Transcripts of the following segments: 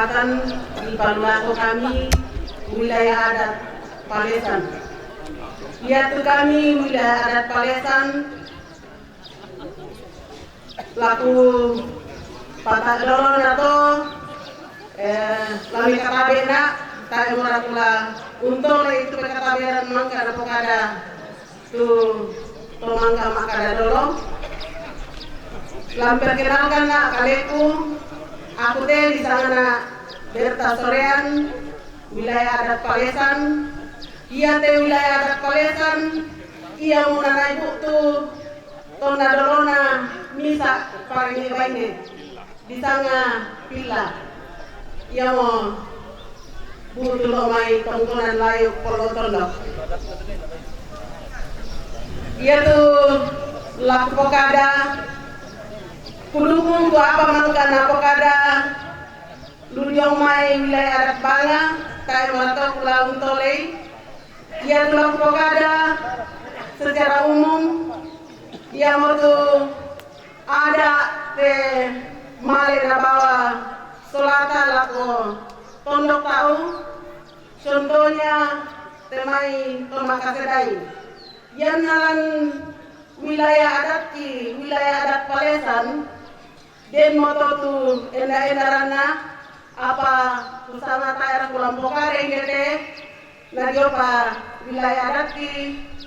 kesempatan di Vanuatu kami wilayah adat Palesan. Yaitu kami wilayah adat Palesan laku patah doron atau kami katabe nak tak murakula untuk itu kataberan mangka ada pokada tu mangka makada dorong. Lampir kenalkan nak kaleku aku teh di sana Berta Sorean wilayah adat Palesan. Ia teh wilayah adat Palesan. Ia muna ibu tu tona dolona misa paringi baine di sana pila. Ia mau butuh lomai tongkonan layu polo tondok. Ia tu laku pokada kudukung tu apa mangkan pokada ludiong mai wilayah adat Banga kai maratok laung tolei. Ia tu laku pokada secara umum ia mau tu ada te male na bawa solata laku tondok tahu contohnya temai Tomakasedai yang nalan wilayah adat Palesan den moto tu enda-endarana apa usama taera kulam pokare ngete nagyopa wilayah adat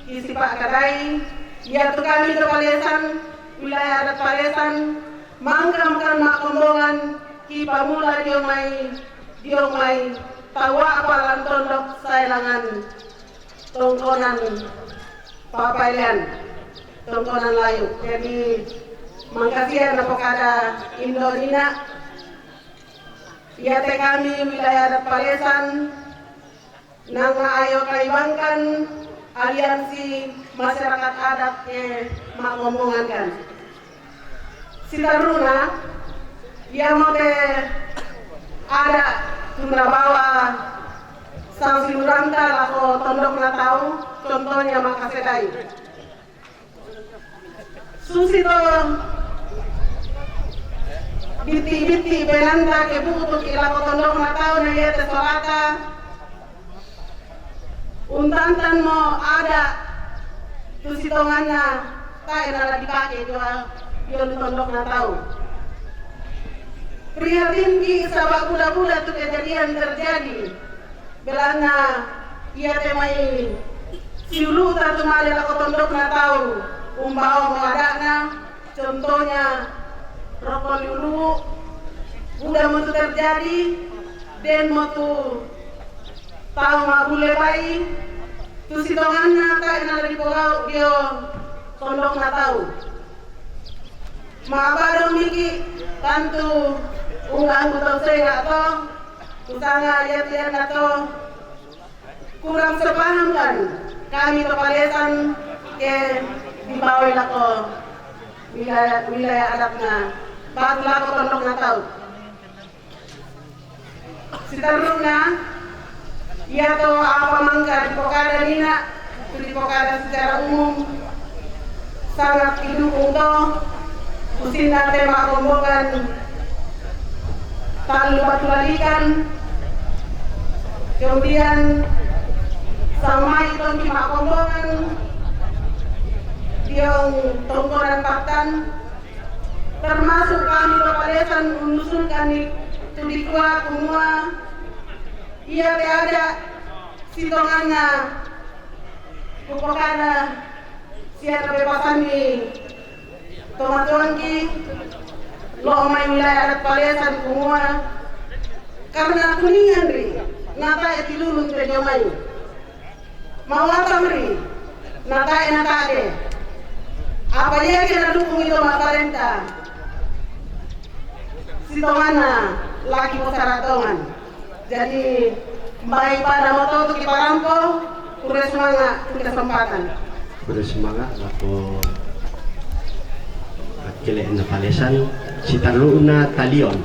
isi Pak Kadai ya tu kami ke Palesan wilayah adat Palesan mangkam makombongan ki pamula diomai tawa apalan tondok sailangan tongkonan papailan tongkonan layu. Jadi mangkasihan na pokada Indonina ia teh kami wilayah adat Palesan nang ayo kaibangkan aliansi masyarakat adat ke makombongan kan Sitaruna ia mau teh ada tunda bawa sang siluranta lako tondok na tahu contohnya Makasedai. Susito biti benanta ke butuh ilako tondok na tahu na yete solata untantan mo ada tusitongannya tak enala dipakai jual yon tondok na tahu. Prihatin ki sabak budak-budak tu kejadian terjadi belana ia temai siulu tatu male lako tondok na tahu umbao mengadakna contohnya rokok dulu udah mutu terjadi dan mutu tahu mabule bayi tu sitonganna tak enala dipogau dia tondok na tahu maabadong miki tantu ungang kutau saya atau usanga lihat-lihat atau kurang sepaham kan kami ke Palesan ke dibawai lako wilayah adatna batu lako tondok na tahu sitaruna ia to apa mangka di pokada nina di pokada secara umum sangat didukung to usinna tema rombongan talu batu lalikan kemudian sama itu cuma rombongan diong tongkonan patan termasuk kami ke Palesan menusulkan itu dikua semua ia ada sitongannya pokoknya siapa bebasan di tomatuanki lo main wilayah adat Palesan semua karena kuningan ri nata etilulun terjemai mau apa ri nata de apa dia kena dukung itu matarenta sitonganna laki musaratongan jadi baik pada moto tu kiparampo kuda semangat kesempatan kuda semangat laku Kile na Palesan Sitaruna Talion